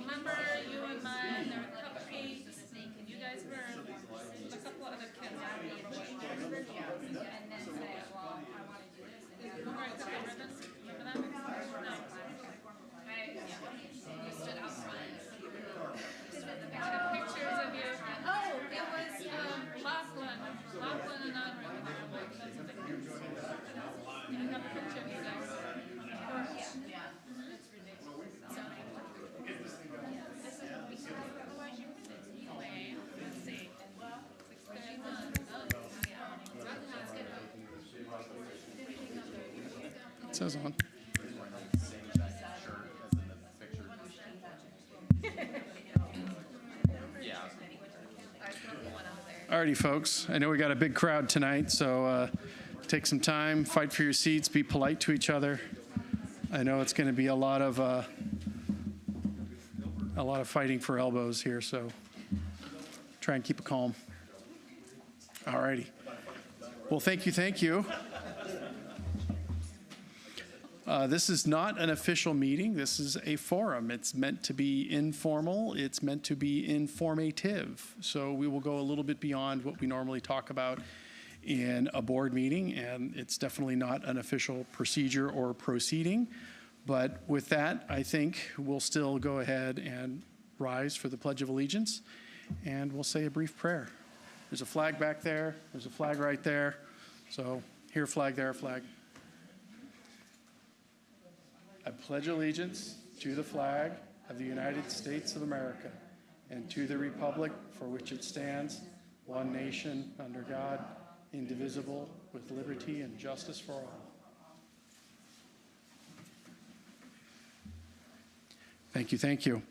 Remember you and mine, there were cupcakes, and you guys were a couple of other kids. I don't remember what. And then say, well, I want to do this. And I cut the ribbons. Remember that? No. You stood out front. I have pictures of you. Oh, it was Lachlan and Andrea were there. Like, that's a big picture. Yeah, I have a picture of you guys. Yeah. That's ridiculous. So, anyway, let's see. 6:31. It says on. Alrighty, folks. I know we got a big crowd tonight, so take some time, fight for your seats, be polite to each other. I know it's going to be a lot of fighting for elbows here, so try and keep it calm. Alrighty. Well, thank you. This is not an official meeting. This is a forum. It's meant to be informal. It's meant to be informative. So we will go a little bit beyond what we normally talk about in a board meeting, and it's definitely not an official procedure or proceeding. But with that, I think we'll still go ahead and rise for the Pledge of Allegiance, and we'll say a brief prayer. There's a flag back there. There's a flag right there. So here, flag, there, flag. I pledge allegiance to the flag of the United States of America and to the republic for which it stands, one nation, under God, indivisible, with liberty and justice for all. Thank you.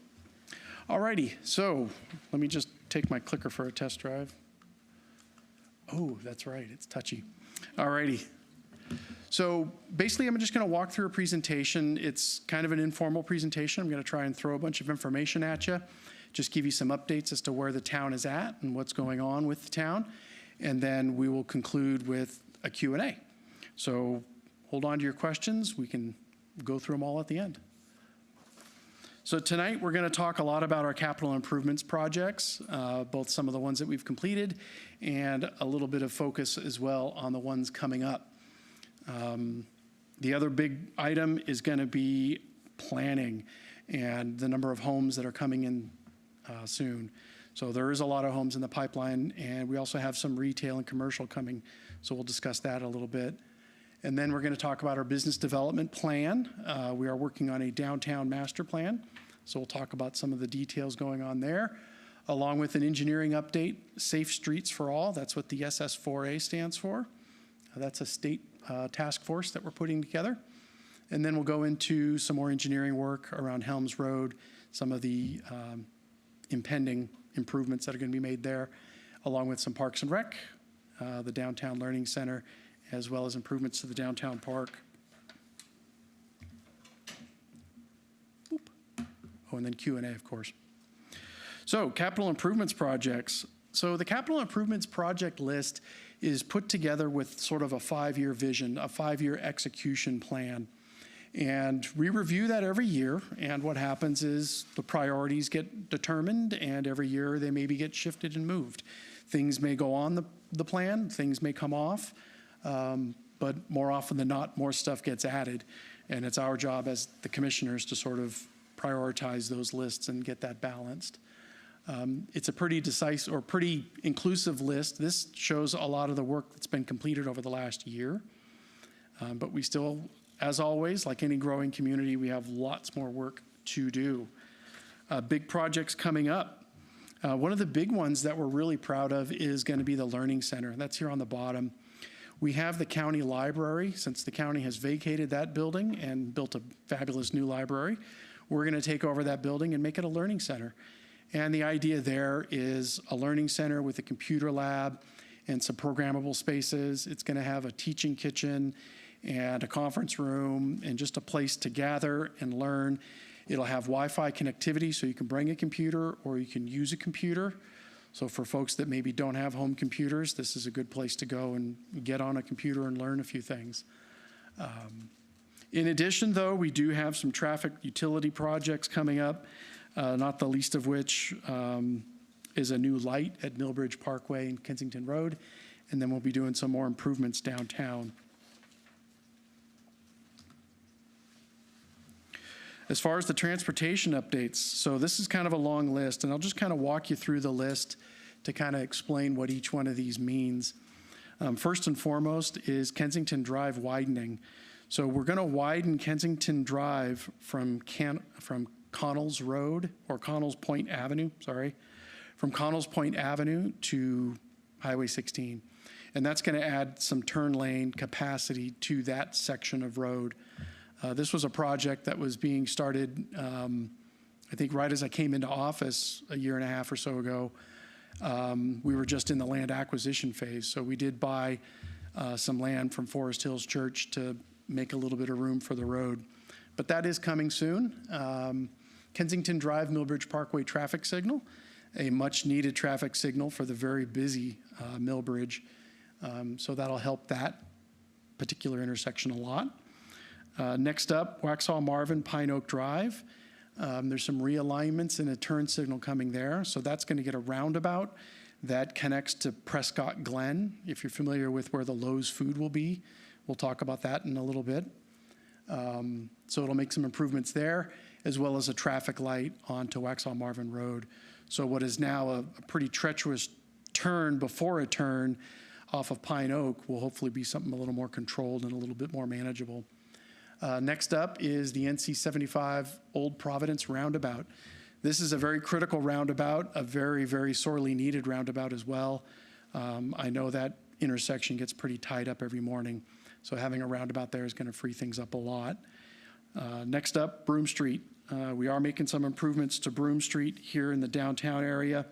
All righty, so let me just take my clicker for a test drive. Oh, that's right, it's touchy. All righty. So basically, I'm just going to walk through a presentation. It's kind of an informal presentation. I'm going to try and throw a bunch of information at you, just give you some updates as to where the town is at and what's going on with the town. And then we will conclude with a Q&A. So hold on to your questions. We can go through them all at the end. So tonight, we're going to talk a lot about our capital improvements projects, both some of the ones that we've completed and a little bit of focus as well on the ones coming up. The other big item is going to be planning and the number of homes that are coming in soon. So there is a lot of homes in the pipeline, and we also have some retail and commercial coming. So we'll discuss that a little bit. And then we're going to talk about our business development plan. We are working on a downtown master plan. So we'll talk about some of the details going on there, along with an engineering update, Safe Streets for All. That's what the SS4A stands for. That's a state task force that we're putting together. And then we'll go into some more engineering work around Helms Road, some of the impending improvements that are going to be made there, along with some Parks and Rec, the Downtown Learning Center, as well as improvements to the downtown park. Oop. Oh, and then Q&A, of course. So capital improvements projects. So the capital improvements project list is put together with sort of a 5-year vision, a 5-year execution plan. And we review that every year, and what happens is the priorities get determined, and every year they maybe get shifted and moved. Things may go on the plan, things may come off, but more often than not, more stuff gets added. And it's our job as the commissioners to sort of prioritize those lists and get that balanced. It's a pretty decisive or pretty inclusive list. This shows a lot of the work that's been completed over the last year. But we still, as always, like any growing community, we have lots more work to do. Big projects coming up. One of the big ones that we're really proud of is going to be the Learning Center. That's here on the bottom. We have the county library. Since the county has vacated that building and built a fabulous new library, we're going to take over that building and make it a learning center. And the idea there is a learning center with a computer lab and some programmable spaces. It's going to have a teaching kitchen and a conference room and just a place to gather and learn. It'll have Wi-Fi connectivity, so you can bring a computer or you can use a computer. So for folks that maybe don't have home computers, this is a good place to go and get on a computer and learn a few things. In addition, though, we do have some traffic utility projects coming up, not the least of which is a new light at Millbridge Parkway and Kensington Road, and then we'll be doing some more improvements downtown. As far as the transportation updates, so this is kind of a long list, and I'll just kind of walk you through the list to kind of explain what each one of these means. First and foremost is Kensington Drive widening. So we're going to widen Kensington Drive from Connells Road, or Connells Point Avenue, sorry, from Connells Point Avenue to Highway 16. And that's going to add some turn lane capacity to that section of road. This was a project that was being started, I think, right as I came into office a year and a half or so ago. We were just in the land acquisition phase, so we did buy some land from Forest Hills Church to make a little bit of room for the road. But that is coming soon. Kensington Drive, Millbridge Parkway traffic signal, a much-needed traffic signal for the very busy Millbridge. So that'll help that particular intersection a lot. Next up, Waxhaw Marvin, Pine Oak Drive. There's some realignments and a turn signal coming there. So that's going to get a roundabout that connects to Prescott Glen. If you're familiar with where the Lowe's food will be, we'll talk about that in a little bit. So it'll make some improvements there, as well as a traffic light onto Waxhaw Marvin Road. So what is now a pretty treacherous turn before a turn off of Pine Oak will hopefully be something a little more controlled and a little bit more manageable. Next up is the NC 75 Old Providence roundabout. This is a very critical roundabout, a very, very sorely needed roundabout as well. I know that intersection gets pretty tied up every morning, so having a roundabout there is going to free things up a lot. Next up, Broome Street. We are making some improvements to Broome Street here in the downtown area.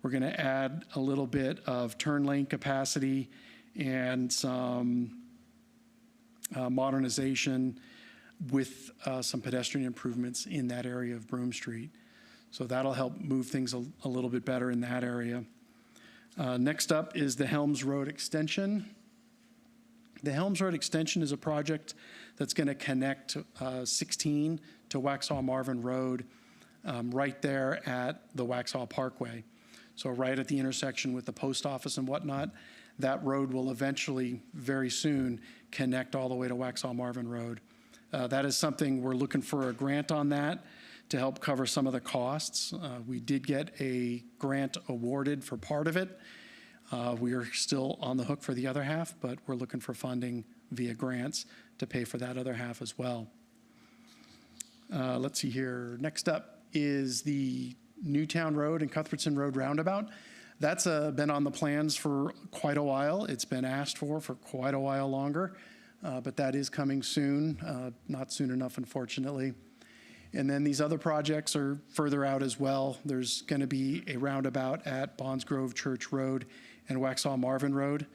We're going to add a little bit of turn lane capacity and some modernization with some pedestrian improvements in that area of Broome Street. So that'll help move things a little bit better in that area. Next up is the Helms Road Extension. The Helms Road Extension is a project that's going to connect 16 to Waxhaw Marvin Road right there at the Waxhaw Parkway. So right at the intersection with the post office and whatnot, that road will eventually, very soon, connect all the way to Waxhaw Marvin Road. That is something we're looking for a grant on that to help cover some of the costs. We did get a grant awarded for part of it. We are still on the hook for the other half, but we're looking for funding via grants to pay for that other half as well. Let's see here. Next up is the Newtown Road and Cuthbertson Road roundabout. That's been on the plans for quite a while. It's been asked for quite a while longer, but that is coming soon, not soon enough, unfortunately. And then these other projects are further out as well. There's going to be a roundabout at Bonds Grove Church Road and Waxhaw Marvin Road.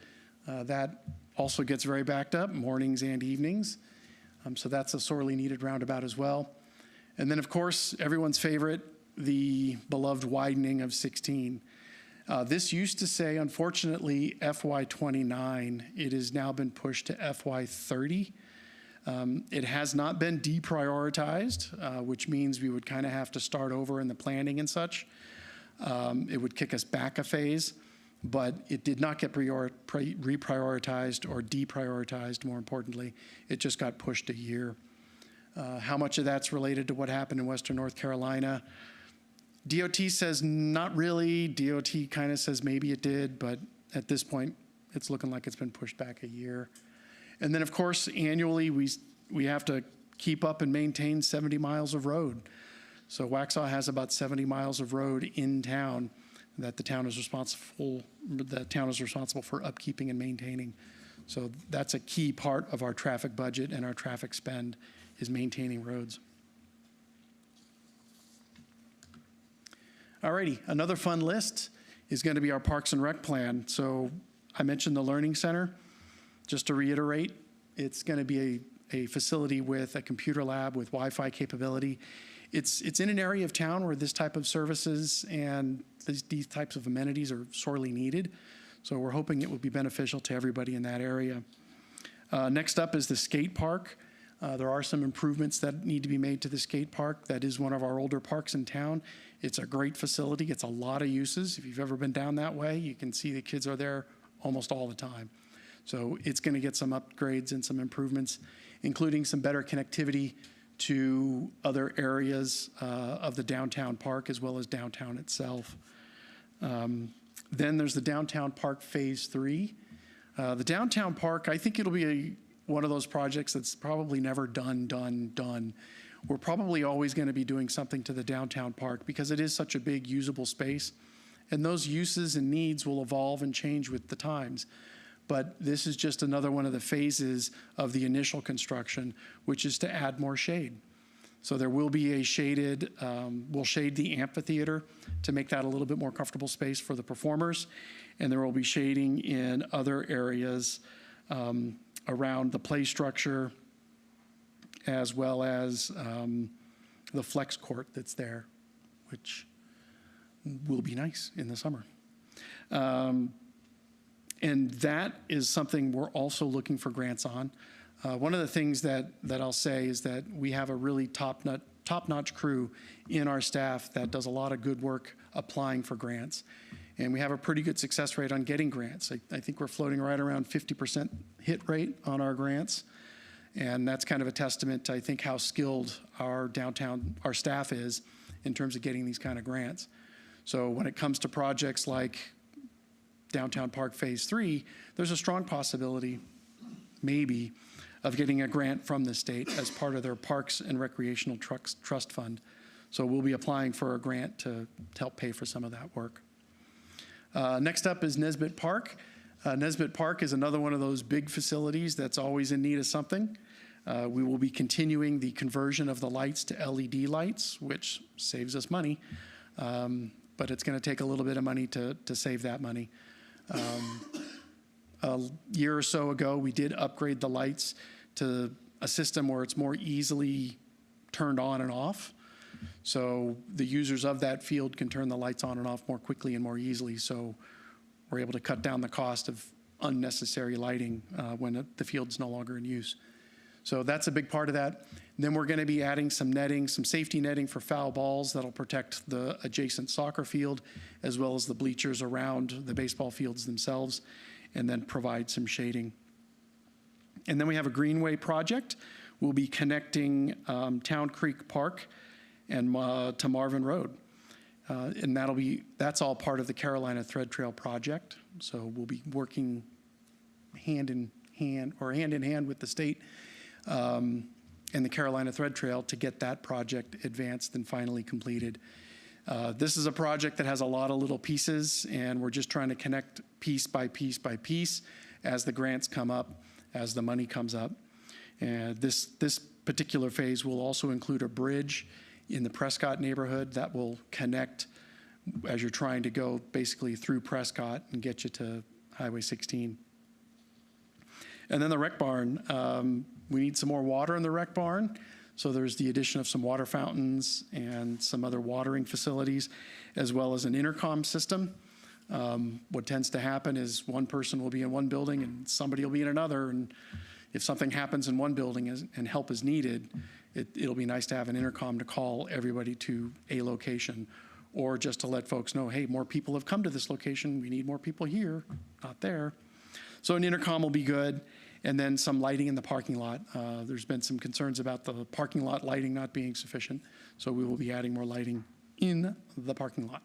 That also gets very backed up, mornings and evenings. So that's a sorely needed roundabout as well. And then, of course, everyone's favorite, the beloved widening of 16. This used to say, unfortunately, FY29. It has now been pushed to FY30. It has not been deprioritized, which means we would kind of have to start over in the planning and such. It would kick us back a phase, but it did not get reprioritized or deprioritized, more importantly. It just got pushed a year. How much of that's related to what happened in Western North Carolina? DOT says not really. DOT kind of says maybe it did, but at this point, it's looking like it's been pushed back a year. And then, of course, annually, we have to keep up and maintain 70 miles of road. So Waxhaw has about 70 miles of road in town that the town is responsible for upkeeping and maintaining. So that's a key part of our traffic budget and our traffic spend is maintaining roads. Alrighty, another fun list is going to be our Parks and Rec plan. So I mentioned the Learning Center. Just to reiterate, it's going to be a facility with a computer lab with Wi-Fi capability. It's in an area of town where this type of services and these types of amenities are sorely needed. So we're hoping it will be beneficial to everybody in that area. Next up is the skate park. There are some improvements that need to be made to the skate park. That is one of our older parks in town. It's a great facility. It's a lot of uses. If you've ever been down that way, you can see the kids are there almost all the time. So it's going to get some upgrades and some improvements, including some better connectivity to other areas of the downtown park as well as downtown itself. Then there's the downtown park phase 3. The downtown park, I think it'll be one of those projects that's probably never done. We're probably always going to be doing something to the downtown park because it is such a big usable space, and those uses and needs will evolve and change with the times. But this is just another one of the phases of the initial construction, which is to add more shade. So there will be a shaded, we'll shade the amphitheater to make that a little bit more comfortable space for the performers. And there will be shading in other areas around the play structure, as well as the flex court that's there, which will be nice in the summer. And that is something we're also looking for grants on. One of the things that I'll say is that we have a really top-notch crew in our staff that does a lot of good work applying for grants. And we have a pretty good success rate on getting grants. I think we're floating right around 50% hit rate on our grants. And that's kind of a testament to, I think, how skilled our staff is in terms of getting these kind of grants. So when it comes to projects like Downtown Park Phase 3, there's a strong possibility, maybe, of getting a grant from the state as part of their Parks and Recreational Trust Fund. So we'll be applying for a grant to help pay for some of that work. Next up is Nesbitt Park. Nesbitt Park is another one of those big facilities that's always in need of something. We will be continuing the conversion of the lights to LED lights, which saves us money, but it's going to take a little bit of money to save that money. A year or so ago, we did upgrade the lights to a system where it's more easily turned on and off. So the users of that field can turn the lights on and off more quickly and more easily. So we're able to cut down the cost of unnecessary lighting when the field's no longer in use. So that's a big part of that. Then we're going to be adding some netting, some safety netting for foul balls that'll protect the adjacent soccer field, as well as the bleachers around the baseball fields themselves, and then provide some shading. And then we have a greenway project. We'll be connecting Town Creek Park and to Marvin Road. And that's all part of the Carolina Thread Trail project. So we'll be working hand in hand with the state and the Carolina Thread Trail to get that project advanced and finally completed. This is a project that has a lot of little pieces, and we're just trying to connect piece by piece by piece as the grants come up, as the money comes up. And this particular phase will also include a bridge in the Prescott neighborhood that will connect as you're trying to go basically through Prescott and get you to Highway 16. And then the rec barn, we need some more water in the rec barn. So there's the addition of some water fountains and some other watering facilities, as well as an intercom system. What tends to happen is one person will be in one building and somebody will be in another. And if something happens in one building and help is needed, it'll be nice to have an intercom to call everybody to a location, or just to let folks know, hey, more people have come to this location. We need more people here, not there. So an intercom will be good. And then some lighting in the parking lot. There's been some concerns about the parking lot lighting not being sufficient, so we will be adding more lighting in the parking lot.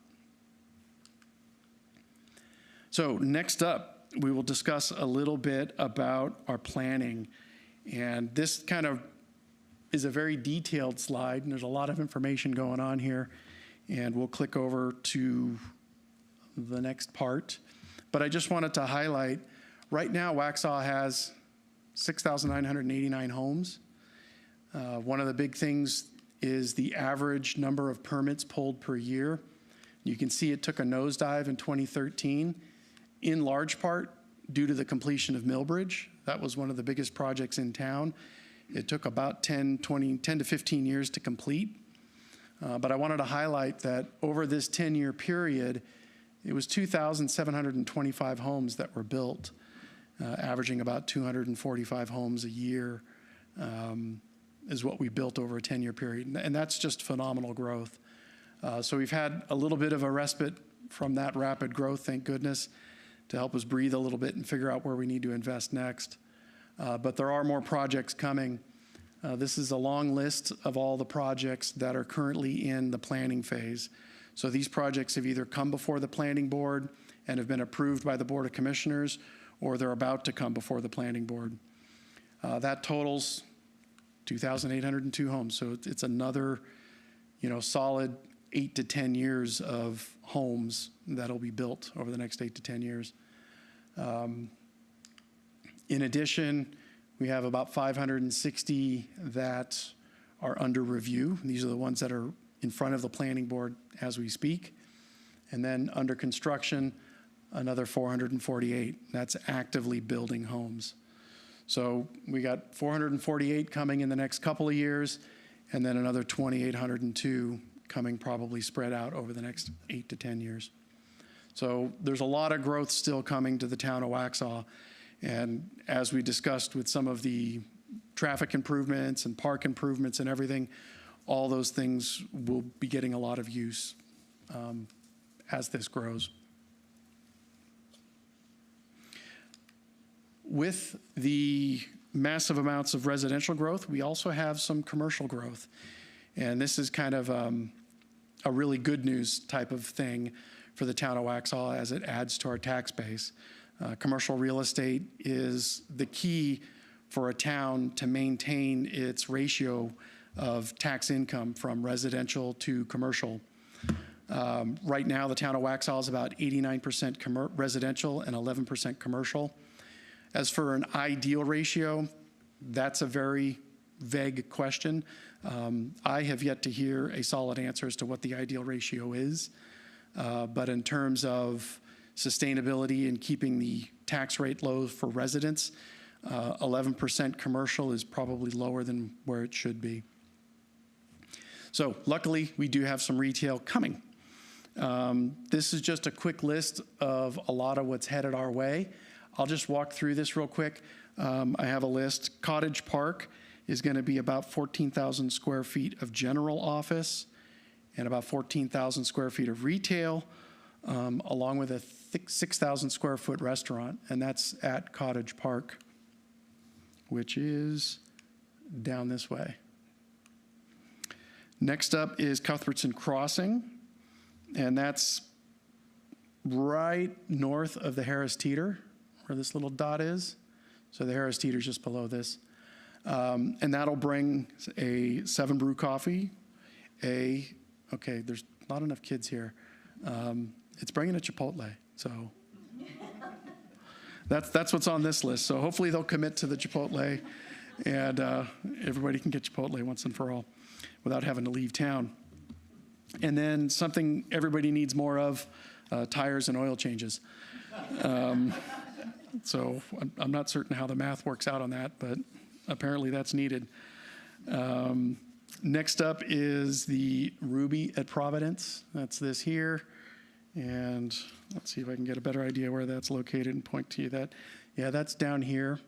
So next up, we will discuss a little bit about our planning. And this kind of is a very detailed slide, and there's a lot of information going on here. And we'll click over to the next part. But I just wanted to highlight, right now, Waxhaw has 6,989 homes. One of the big things is the average number of permits pulled per year. You can see it took a nosedive in 2013, in large part due to the completion of Millbridge. That was one of the biggest projects in town. It took about 10 to 15 years to complete. But I wanted to highlight that over this 10-year period, it was 2,725 homes that were built, averaging about 245 homes a year. is what we built over a 10-year period. And that's just phenomenal growth. So we've had a little bit of a respite from that rapid growth, thank goodness, to help us breathe a little bit and figure out where we need to invest next. But there are more projects coming. This is a long list of all the projects that are currently in the planning phase. So these projects have either come before the planning board and have been approved by the Board of Commissioners, or they're about to come before the planning board. That totals 2,802 homes. So it's another, solid 8 to 10 years of homes that'll be built over the next 8 to 10 years. In addition, we have about 560 that are under review. These are the ones that are in front of the planning board as we speak. And then under construction, another 448. That's actively building homes. So we got 448 coming in the next couple of years, and then another 2,802 coming probably spread out over the next 8 to 10 years. So there's a lot of growth still coming to the town of Waxhaw. And as we discussed with some of the traffic improvements and park improvements and everything, all those things will be getting a lot of use as this grows. With the massive amounts of residential growth, we also have some commercial growth. And this is kind of a really good news type of thing for the town of Waxhaw as it adds to our tax base. Commercial real estate is the key for a town to maintain its ratio of tax income from residential to commercial. Right now, the town of Waxhaw is about 89% residential and 11% commercial. As for an ideal ratio, that's a very vague question. I have yet to hear a solid answer as to what the ideal ratio is. But in terms of sustainability and keeping the tax rate low for residents, 11% commercial is probably lower than where it should be. So luckily, we do have some retail coming. This is just a quick list of a lot of what's headed our way. I'll just walk through this real quick. I have a list. Cottage Park is going to be about 14,000 square feet of general office and about 14,000 square feet of retail, along with a 6,000 square foot restaurant, and that's at Cottage Park, which is down this way. Next up is Cuthbertson Crossing, and that's right north of the Harris Teeter, where this little dot is. So the Harris Teeter is just below this. And that'll bring a 7 Brew coffee, okay, there's not enough kids here. It's bringing a Chipotle, so that's what's on this list. So hopefully they'll commit to the Chipotle, and everybody can get Chipotle once and for all without having to leave town. And then something everybody needs more of, tires and oil changes. So I'm not certain how the math works out on that, but apparently that's needed. Next up is the Ruby at Providence. That's this here. And let's see if I can get a better idea where that's located and point to you that. Yeah, that's down here.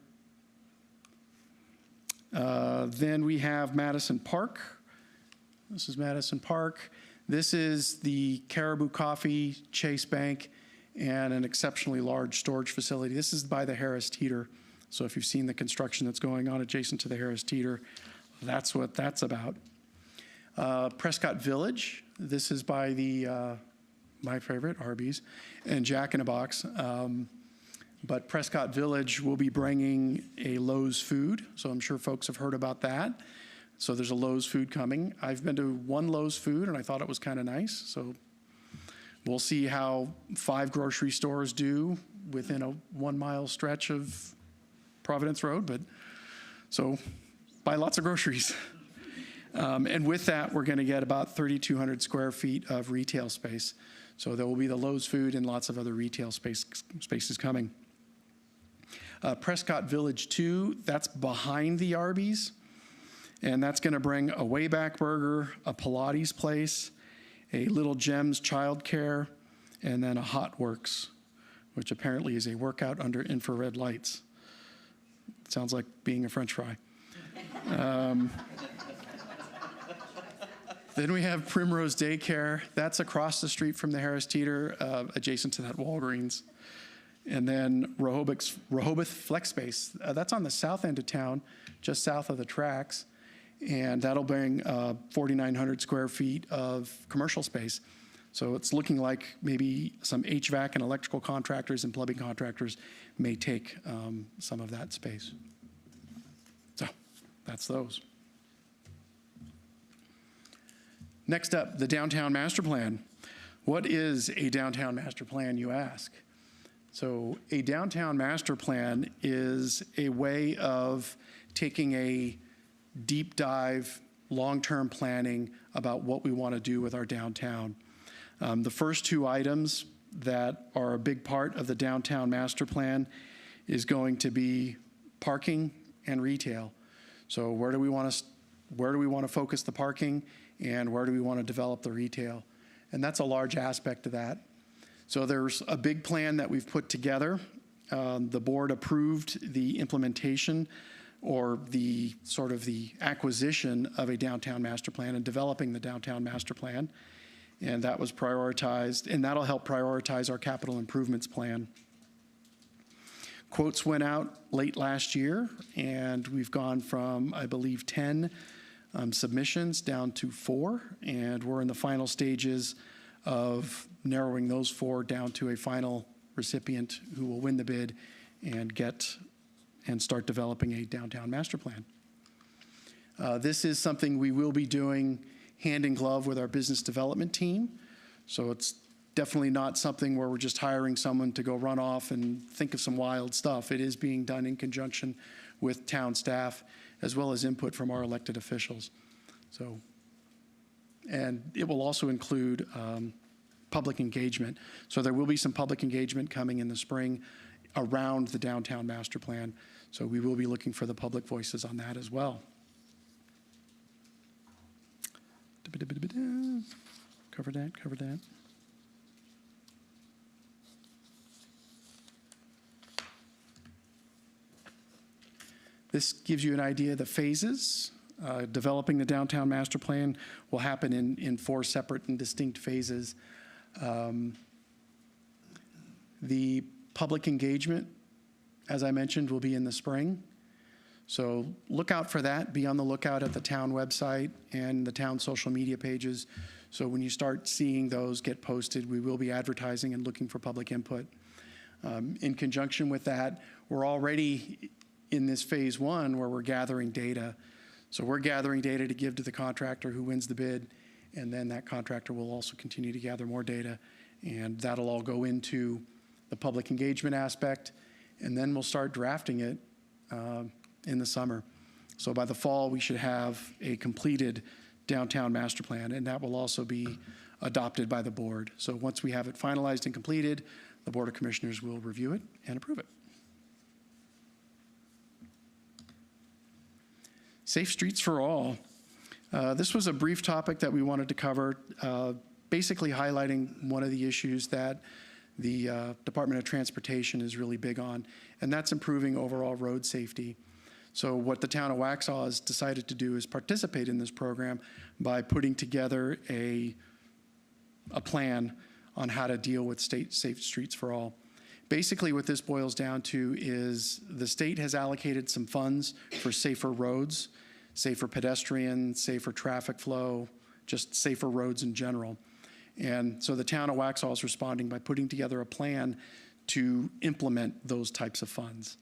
Then we have Madison Park. This is Madison Park. This is the Caribou Coffee, Chase Bank, and an exceptionally large storage facility. This is by the Harris Teeter. So if you've seen the construction that's going on adjacent to the Harris Teeter, that's what that's about. Prescott Village. This is by the my favorite, Arby's, and Jack in a Box. But Prescott Village will be bringing a Lowe's food, so I'm sure folks have heard about that. So there's a Lowe's food coming. I've been to one Lowe's food, and I thought it was kind of nice. So we'll see how 5 grocery stores do within a 1-mile stretch of Providence Road. But so buy lots of groceries. And with that, we're going to get about 3,200 square feet of retail space. So there will be the Lowe's food and lots of other retail spaces coming. Prescott Village 2, that's behind the Arby's. And that's going to bring a Wayback Burger, a Pilates place, a Little Gems childcare, and then a Hot Works, which apparently is a workout under infrared lights. Sounds like being a French fry. Then we have Primrose Daycare. That's across the street from the Harris Teeter, adjacent to that Walgreens. And then Rehoboth Flex Space. That's on the south end of town, just south of the tracks. And that'll bring 4,900 square feet of commercial space. So it's looking like maybe some HVAC and electrical contractors and plumbing contractors may take some of that space. So that's those. Next up, the downtown master plan. What is a downtown master plan, you ask? So a downtown master plan is a way of taking a deep dive, long-term planning about what we want to do with our downtown. The first two items that are a big part of the downtown master plan is going to be parking and retail. So where do we want to focus the parking, and where do we want to develop the retail? And that's a large aspect of that. So there's a big plan that we've put together. The board approved the implementation or the sort of the acquisition of a downtown master plan and developing the downtown master plan. And that was prioritized, and that'll help prioritize our capital improvements plan. Quotes went out late last year, and we've gone from, I believe, 10 submissions down to 4, and we're in the final stages of narrowing those 4 down to a final recipient who will win the bid and start developing a downtown master plan. This is something we will be doing hand in glove with our business development team. So it's definitely not something where we're just hiring someone to go run off and think of some wild stuff. It is being done in conjunction with town staff as well as input from our elected officials. So, and it will also include public engagement. So there will be some public engagement coming in the spring around the downtown master plan. So we will be looking for the public voices on that as well. Cover that. This gives you an idea of the phases. Developing the downtown master plan will happen in 4 separate and distinct phases. The public engagement, as I mentioned, will be in the spring. So look out for that. Be on the lookout at the town website and the town social media pages. So when you start seeing those get posted, we will be advertising and looking for public input. In conjunction with that, we're already in this phase 1 where we're gathering data. So we're gathering data to give to the contractor who wins the bid, and then that contractor will also continue to gather more data, and that'll all go into the public engagement aspect, and then we'll start drafting it in the summer. So by the fall, we should have a completed downtown master plan, and that will also be adopted by the board. So once we have it finalized and completed, the Board of Commissioners will review it and approve it. Safe streets for all. This was a brief topic that we wanted to cover, basically highlighting one of the issues that the Department of Transportation is really big on, and that's improving overall road safety. So what the town of Waxhaw has decided to do is participate in this program by putting together a plan on how to deal with state safe streets for all. Basically what this boils down to is the state has allocated some funds for safer roads, safer pedestrians, safer traffic flow, just safer roads in general. And so the town of Waxhaw is responding by putting together a plan to implement those types of funds.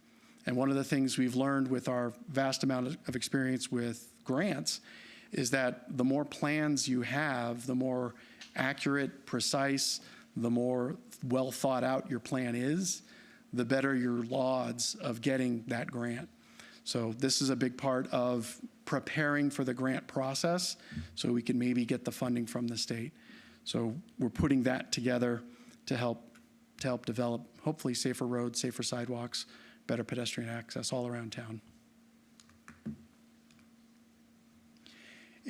And one of the things we've learned with our vast amount of experience with grants is that the more plans you have, the more accurate, precise, the more well thought out your plan is, the better your odds of getting that grant. So this is a big part of preparing for the grant process so we can maybe get the funding from the state. So we're putting that together to help develop hopefully safer roads, safer sidewalks, better pedestrian access all around town.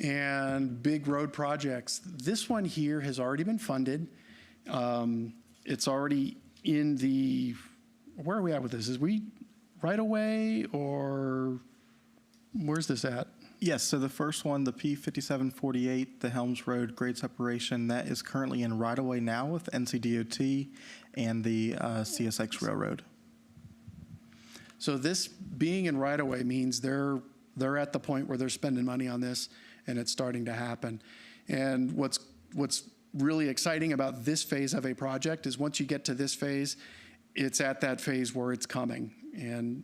And big road projects. This one here has already been funded. It's already in the, where are we at with this? Is we right away or where's this at? Yes, so the first one, the P5748, the Helms Road grade separation, that is currently in right-of-way now with NCDOT and the CSX Railroad. So this being in right-of-way means they're at the point where they're spending money on this, and it's starting to happen. And what's really exciting about this phase of a project is once you get to this phase, it's at that phase where it's coming. And,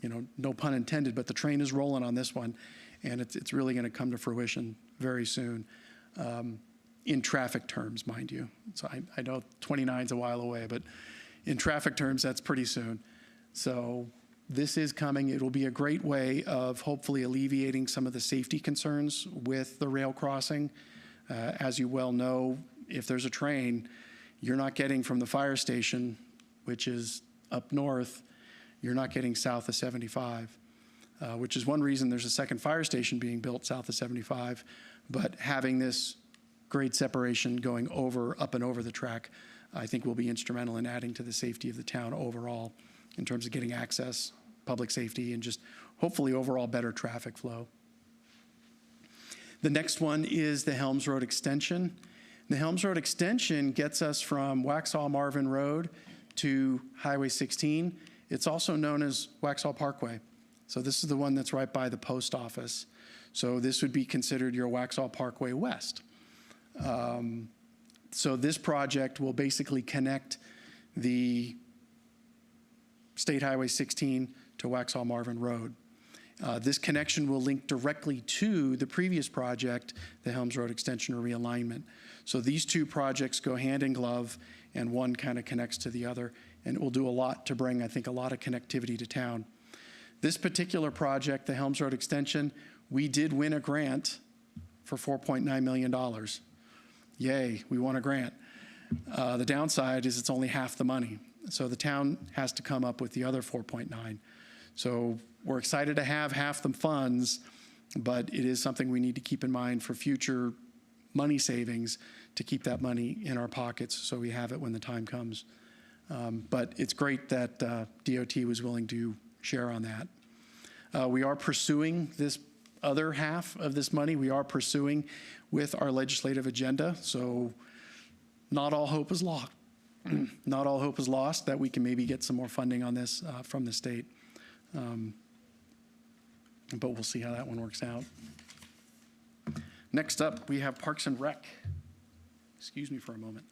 you know, no pun intended, but the train is rolling on this one, and it's really going to come to fruition very soon, in traffic terms, mind you. So I know 29 is a while away, but in traffic terms, that's pretty soon. So this is coming. It will be a great way of hopefully alleviating some of the safety concerns with the rail crossing. As you well know, if there's a train, you're not getting from the fire station, which is up north, you're not getting south of 75, which is one reason there's a second fire station being built south of 75. But having this grade separation going up and over the track, I think will be instrumental in adding to the safety of the town overall in terms of getting access, public safety, and just hopefully overall better traffic flow. The next one is the Helms Road extension. The Helms Road extension gets us from Waxhaw Marvin Road to Highway 16. It's also known as Waxhaw Parkway. So this is the one that's right by the post office. So this would be considered your Waxhaw Parkway West. So this project will basically connect the State Highway 16 to Waxhaw Marvin Road. This connection will link directly to the previous project, the Helms Road extension or realignment. So these two projects go hand in glove, and one kind of connects to the other, and it will do a lot to bring, I think, a lot of connectivity to town. This particular project, the Helms Road extension, we did win a grant for $4.9 million. Yay, we won a grant. The downside is it's only half the money. So the town has to come up with the other 4.9. So we're excited to have half the funds, but it is something we need to keep in mind for future money savings to keep that money in our pockets so we have it when the time comes. But it's great that DOT was willing to share on that. We are pursuing this other half of this money. We are pursuing with our legislative agenda. So not all hope is lost. Not all hope is lost that we can maybe get some more funding on this from the state. But we'll see how that one works out. Next up, we have Parks and Rec. Excuse me for a moment.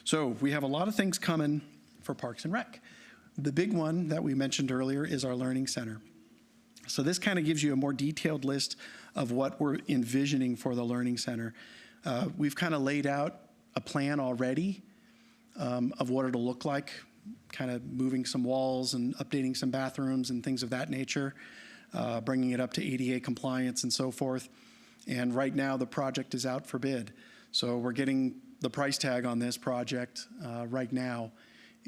So we have a lot of things coming for Parks and Rec. The big one that we mentioned earlier is our Learning Center. So this kind of gives you a more detailed list of what we're envisioning for the Learning Center. We've kind of laid out a plan already of what it'll look like, kind of moving some walls and updating some bathrooms and things of that nature, bringing it up to ADA compliance and so forth. And right now the project is out for bid. So we're getting the price tag on this project right now,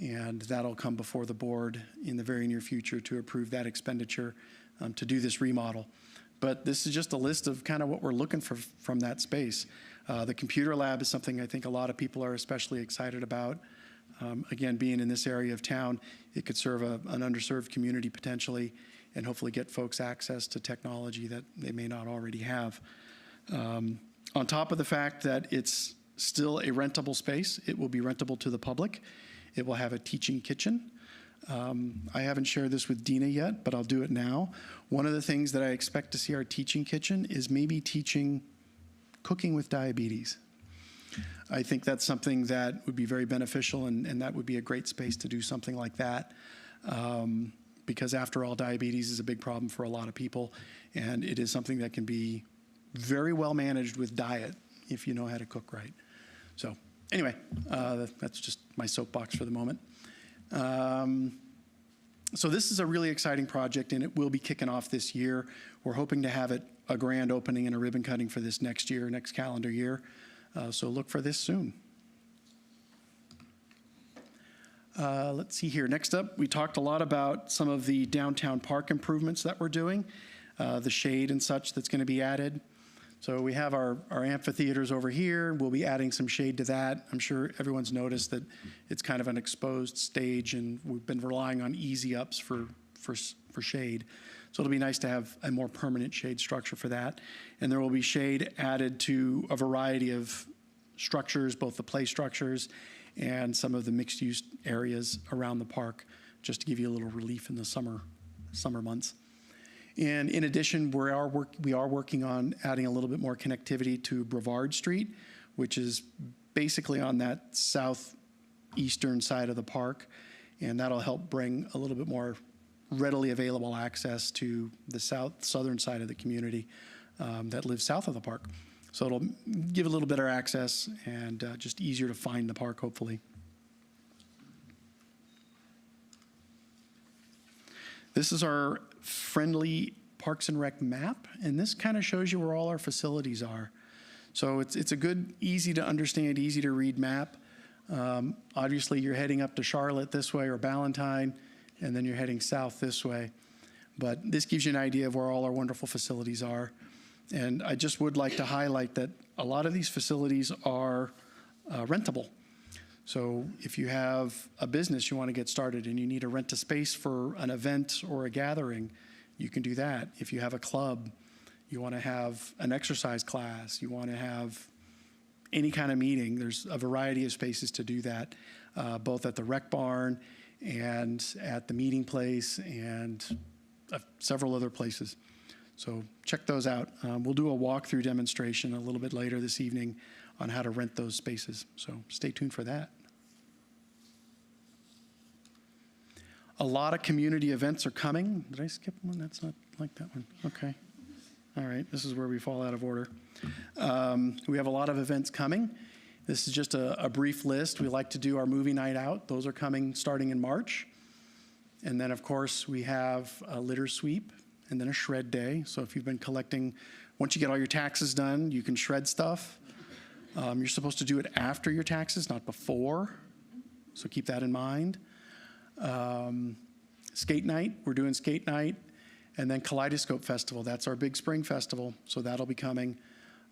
and that'll come before the board in the very near future to approve that expenditure to do this remodel. But this is just a list of kind of what we're looking for from that space. The computer lab is something I think a lot of people are especially excited about. Again, being in this area of town, it could serve an underserved community potentially and hopefully get folks access to technology that they may not already have. On top of the fact that it's still a rentable space, it will be rentable to the public. It will have a teaching kitchen. I haven't shared this with Dina yet, but I'll do it now. One of the things that I expect to see our teaching kitchen is maybe teaching cooking with diabetes. I think that's something that would be very beneficial, and that would be a great space to do something like that. Because after all, diabetes is a big problem for a lot of people, and it is something that can be very well managed with diet if you know how to cook right. So anyway, that's just my soapbox for the moment. So this is a really exciting project, and it will be kicking off this year. We're hoping to have it a grand opening and a ribbon cutting for this next year, next calendar year. So look for this soon. Let's see here. Next up, we talked a lot about some of the downtown park improvements that we're doing, the shade and such that's going to be added. So we have our amphitheaters over here. We'll be adding some shade to that. I'm sure everyone's noticed that it's kind of an exposed stage, and we've been relying on easy ups for shade. So it'll be nice to have a more permanent shade structure for that. And there will be shade added to a variety of structures, both the play structures and some of the mixed-use areas around the park, just to give you a little relief in the summer months. And in addition, we are working on adding a little bit more connectivity to Brevard Street, which is basically on that southeastern side of the park, and that'll help bring a little bit more readily available access to the southern side of the community that lives south of the park. So it'll give a little better access and just easier to find the park, hopefully. This is our friendly Parks and Rec map, and this kind of shows you where all our facilities are. So it's a good, easy to understand, easy to read map. Obviously, you're heading up to Charlotte this way or Ballantyne, and then you're heading south this way. But this gives you an idea of where all our wonderful facilities are. And I just would like to highlight that a lot of these facilities are rentable. So if you have a business you want to get started and you need to rent a space for an event or a gathering, you can do that. If you have a club, you want to have an exercise class, you want to have any kind of meeting, there's a variety of spaces to do that, both at the rec barn and at the meeting place and several other places. So check those out. We'll do a walkthrough demonstration a little bit later this evening on how to rent those spaces. So stay tuned for that. A lot of community events are coming. Did I skip one? That's not like that one. Okay. All right. This is where we fall out of order. We have a lot of events coming. This is just a brief list. We like to do our movie night out. Those are coming starting in March. And then, of course, we have a litter sweep and then a shred day. So if you've been collecting, once you get all your taxes done, you can shred stuff. You're supposed to do it after your taxes, not before. So keep that in mind. Skate night, we're doing skate night. And then Kaleidoscope Festival, that's our big spring festival. So that'll be coming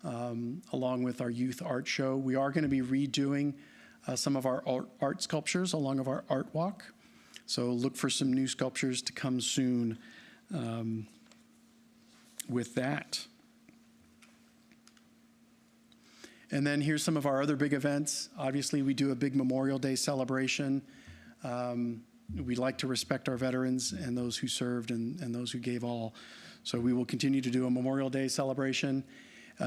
along with our youth art show. We are going to be redoing some of our art sculptures along of our art walk. So look for some new sculptures to come soon with that. And then here's some of our other big events. Obviously, we do a big Memorial Day celebration. We like to respect our veterans and those who served and those who gave all. So we will continue to do a Memorial Day celebration.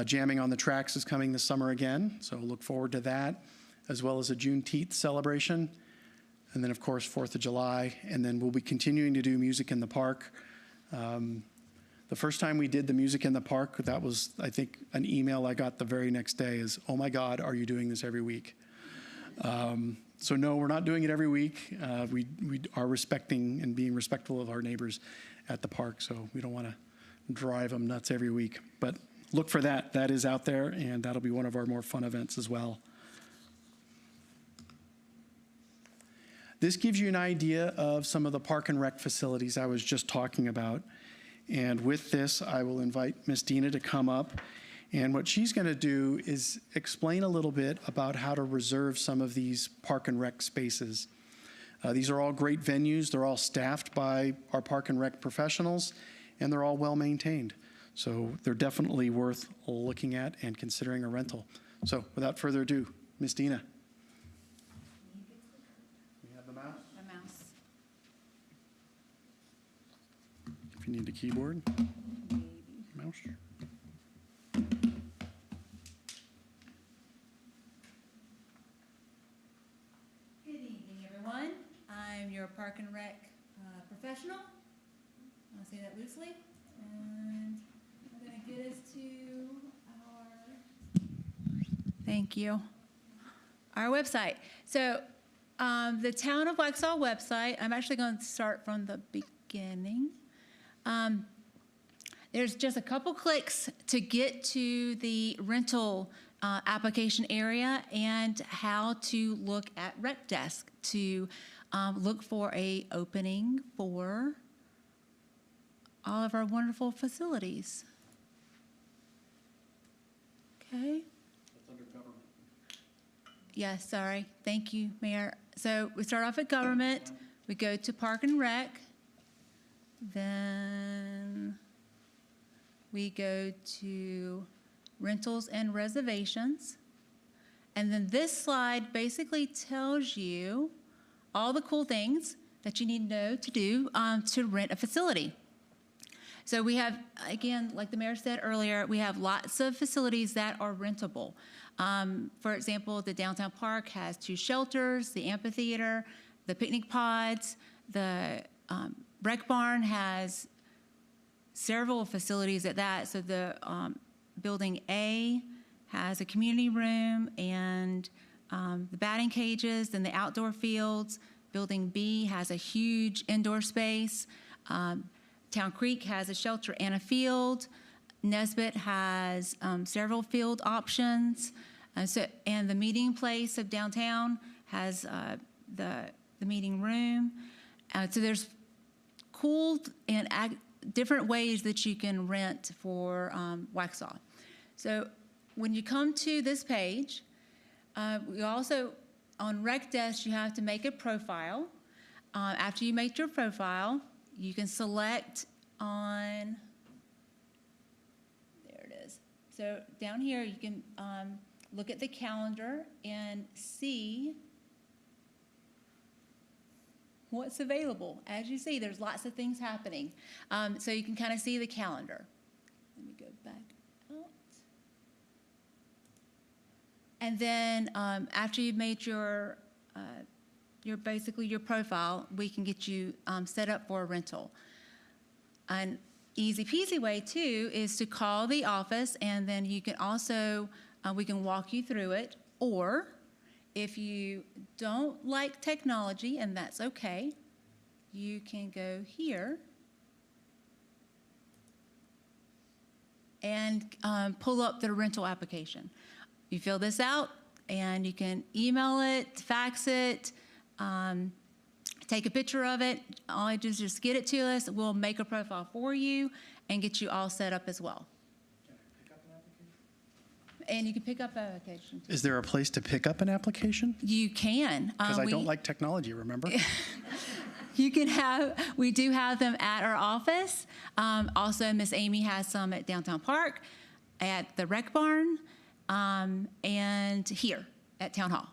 Jamming on the Tracks is coming this summer again, so look forward to that, as well as a Juneteenth celebration. And then, of course, 4th of July. And then we'll be continuing to do Music in the Park. The first time we did the Music in the Park, that was, I think, an email I got the very next day is, "Oh my God, are you doing this every week?" So no, we're not doing it every week. We are respecting and being respectful of our neighbors at the park, so we don't want to drive them nuts every week. But look for that. That is out there, and that'll be one of our more fun events as well. This gives you an idea of some of the park and rec facilities I was just talking about. And with this, I will invite Miss Dina to come up. And what she's going to do is explain a little bit about how to reserve some of these park and rec spaces. These are all great venues. They're all staffed by our park and rec professionals, and they're all well maintained. So they're definitely worth looking at and considering a rental. So without further ado, Miss Dina. We have the mouse. The mouse. If you need a keyboard, mouse. Good evening, everyone. I'm your Park and Rec professional. I'll say that loosely. And I'm going to get us to our website. So the Town of Waxhaw website, I'm actually going to start from the beginning. There's just a couple clicks to get to the rental application area and how to look at Rec Desk to look for a opening for all of our wonderful facilities. Okay. Yes, sorry. Thank you, Mayor. So we start off at government, we go to Park and Rec, then we go to rentals and reservations. And then this slide basically tells you all the cool things that you need to know to do to rent a facility. So we have, again, like the mayor said earlier, we have lots of facilities that are rentable. For example, the downtown park has 2 shelters, the amphitheater, the picnic pods. The rec barn has several facilities at that. So the building A has a community room and the batting cages and the outdoor fields. Building B has a huge indoor space. Town Creek has a shelter and a field. Nesbitt has several field options. And the meeting place of downtown has the meeting room. So there's cool and different ways that you can rent for Waxhaw. So when you come to this page, we also, on Rec Desk, you have to make a profile. After you make your profile, you can select on, there it is. So down here, you can look at the calendar and see what's available. As you see, there's lots of things happening. So you can kind of see the calendar. Let me go back out. And then after you've made your basically your profile, we can get you set up for a rental. An easy peasy way too is to call the office, and then you can also, we can walk you through it. Or if you don't like technology, and that's okay, you can go here and pull up the rental application. You fill this out, and you can email it, fax it, take a picture of it. All you do is just get it to us. We'll make a profile for you and get you all set up as well. And you can pick up an application too. Is there a place to pick up an application? You can. Because I don't like technology, remember? You can have, we do have them at our office. Also, Miss Amy has some at Downtown Park, at the Rec Barn, and here at Town Hall.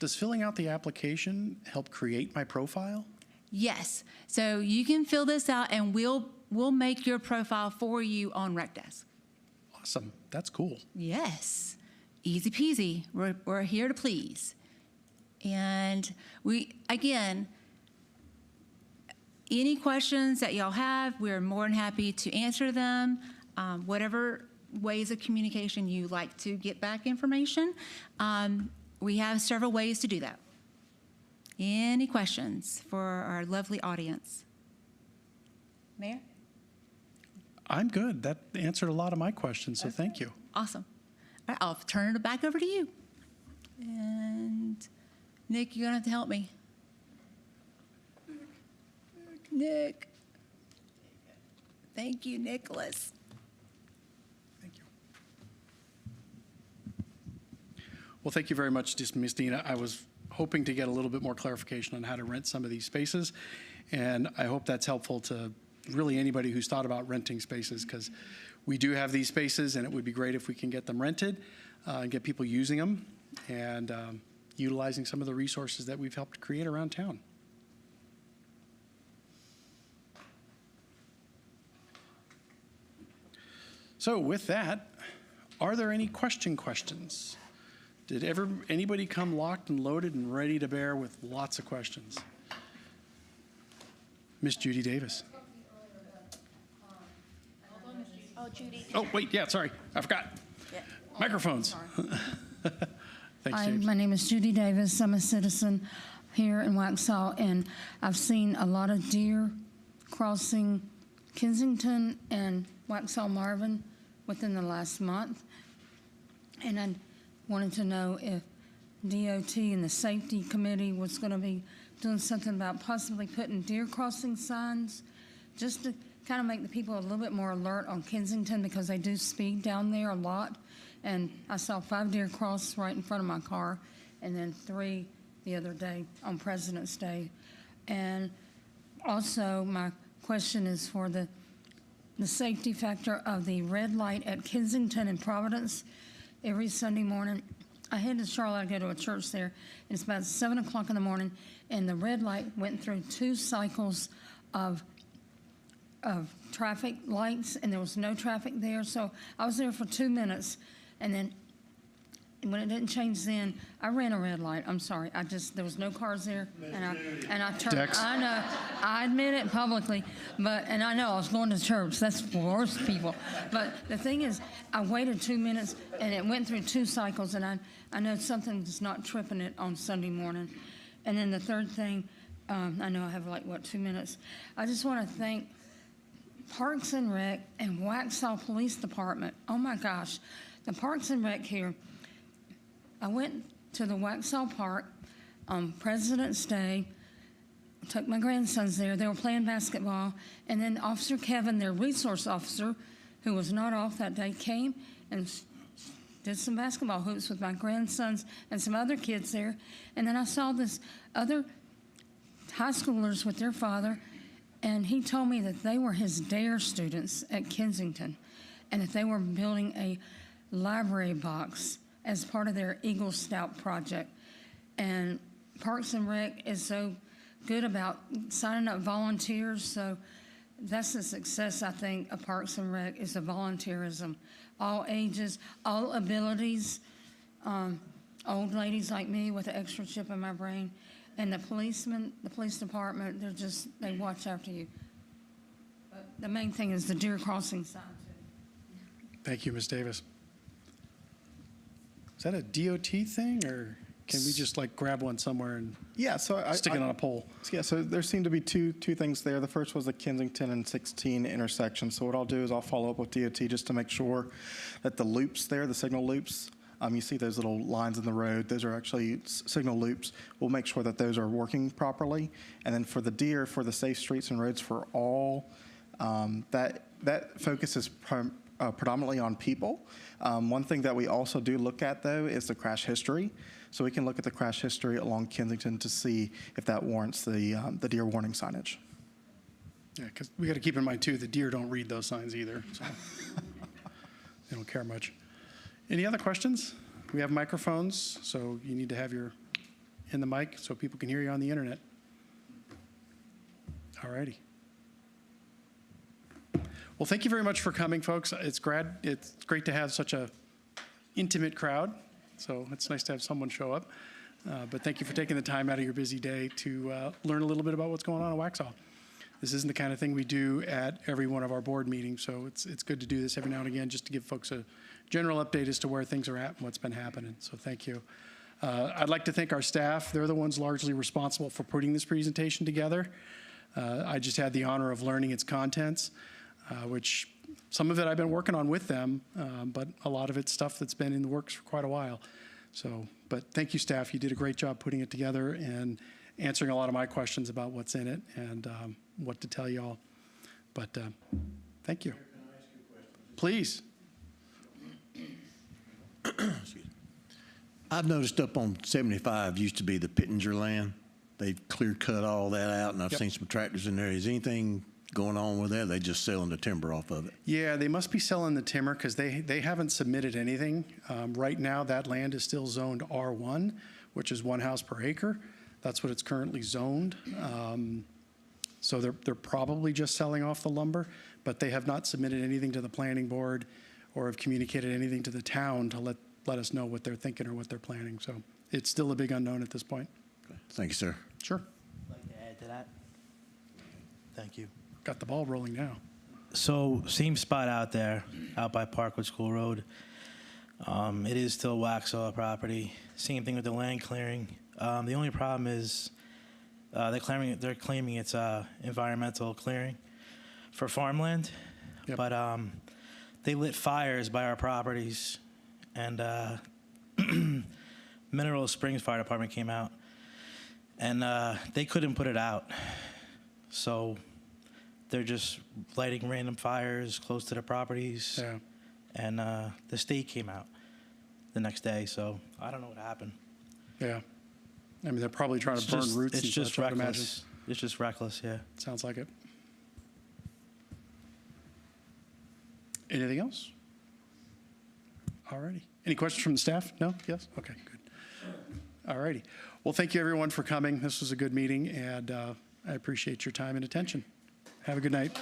Does filling out the application help create my profile? Yes. So you can fill this out, and we'll make your profile for you on Rec Desk. Awesome. That's cool. Yes. Easy peasy. We're here to please. And we, again, any questions that y'all have, we're more than happy to answer them. Whatever ways of communication you like to get back information, we have several ways to do that. Any questions for our lovely audience? Mayor? I'm good. That answered a lot of my questions, so thank you. Awesome. All right, I'll turn it back over to you. And Nick, you're going to have to help me. Nick. Thank you, Nicholas. Thank you. Well, thank you very much, Ms. Dina. I was hoping to get a little bit more clarification on how to rent some of these spaces, and I hope that's helpful to really anybody who's thought about renting spaces, because we do have these spaces, and it would be great if we can get them rented and get people using them and utilizing some of the resources that we've helped create around town. So with that, are there any questions? Did anybody come locked and loaded and ready to bear with lots of questions? Miss Judy Davis. Oh, Judy. Oh, wait, yeah, sorry, I forgot. Yeah. Microphones. Thanks, Hi, James. my name is Judy Davis. I'm a citizen here in Waxhaw, and I've seen a lot of deer crossing Kensington and Waxhaw Marvin within the last month. And I wanted to know if DOT and the safety committee was going to be doing something about possibly putting deer crossing signs, just to kind of make the people a little bit more alert on Kensington, because they do speed down there a lot. and I saw 5 deer cross right in front of my car, and then 3 the other day on President's Day. And also, my question is for the safety factor of the red light at Kensington and Providence. Every Sunday morning, I head to Charlotte, I go to a church there, and it's about 7 o'clock in the morning, and the red light went through 2 cycles of traffic lights, and there was no traffic there. So I was there for 2 minutes, and then when it didn't change then, I ran a red light. I'm sorry. There was no cars there, and I turned. Dex. I know. I admit it publicly, and I know I was going to church. That's for worse people. But the thing is, I waited 2 minutes, and it went through 2 cycles, and I know something's not tripping it on Sunday morning. And then the third thing, I know I have 2 minutes. I just want to thank Parks and Rec and Waxhaw Police Department. Oh my gosh, the Parks and Rec here. I went to the Waxhaw Park on President's Day, took my grandsons there. They were playing basketball, and then Officer Kevin, their resource officer, who was not off that day, came and did some basketball hoops with my grandsons and some other kids there. And then I saw this other high schoolers with their father, and he told me that they were his DARE students at Kensington, and that they were building a library box as part of their Eagle Scout project. And Parks and Rec is so good about signing up volunteers, so that's the success, I think, of Parks and Rec is the volunteerism. All ages, all abilities, old ladies like me with an extra chip in my brain, and the policemen, the police department, they watch after you. But the main thing is the deer crossing sign, too. Thank you, Ms. Davis. Is that a DOT thing, or can we just grab one somewhere and Yeah, so stick it on a pole? Yeah, so there seemed to be two things there. The first was the Kensington and 16 intersection. So what I'll do is I'll follow up with DOT just to make sure that the loops there, the signal loops, you see those little lines in the road, those are actually signal loops. We'll make sure that those are working properly. And then for the deer, for the Safe Streets and Roads for All, that focuses predominantly on people. One thing that we also do look at, though, is the crash history. So we can look at the crash history along Kensington to see if that warrants the deer warning signage. Yeah, because we got to keep in mind, too, the deer don't read those signs either. So they don't care much. Any other questions? We have microphones, so you need to have your in the mic so people can hear you on the internet. All righty. Well, thank you very much for coming, folks. It's great to have such a intimate crowd, so it's nice to have someone show up. But thank you for taking the time out of your busy day to learn a little bit about what's going on in Waxhaw. This isn't the kind of thing we do at every one of our board meetings, so it's good to do this every now and again just to give folks a general update as to where things are at and what's been happening. So thank you. I'd like to thank our staff. They're the ones largely responsible for putting this presentation together. I just had the honor of learning its contents, which some of it I've been working on with them, but a lot of it's stuff that's been in the works for quite a while. So, but thank you, staff. You did a great job putting it together and answering a lot of my questions about what's in it and what to tell you all. But thank you. Can I ask you a question? Please. I've noticed up on 75 used to be the Pittenger land. They've clear cut all that out, and I've seen some tractors in there. Is anything going on with that? They just selling the timber off of it? Yeah, they must be selling the timber because they haven't submitted anything. Right now, that land is still zoned R1, which is 1 house per acre. That's what it's currently zoned. So they're probably just selling off the lumber, but they have not submitted anything to the planning board or have communicated anything to the town to let us know what they're thinking or what they're planning. So it's still a big unknown at this point. Thank you, sir. Sure. I'd like to add to that. Thank you. Got the ball rolling now. So same spot out there, out by Parkwood School Road. It is still Waxhaw property. Same thing with the land clearing. The only problem is they're claiming it's environmental clearing for farmland. Yep. But they lit fires by our properties, and Mineral Springs Fire Department came out, and they couldn't put it out. So they're just lighting random fires close to the properties. Yeah. And the state came out. the next day. So I don't know what happened. Yeah. I mean, they're probably trying to burn roots It's and just such, I would imagine. reckless. It's just reckless, yeah. Sounds like it. Anything else? All righty. Any questions from the staff? No? Yes? Okay, good. All righty. Well, thank you, everyone, for coming. This was a good meeting, and I appreciate your time and attention. Have a good night.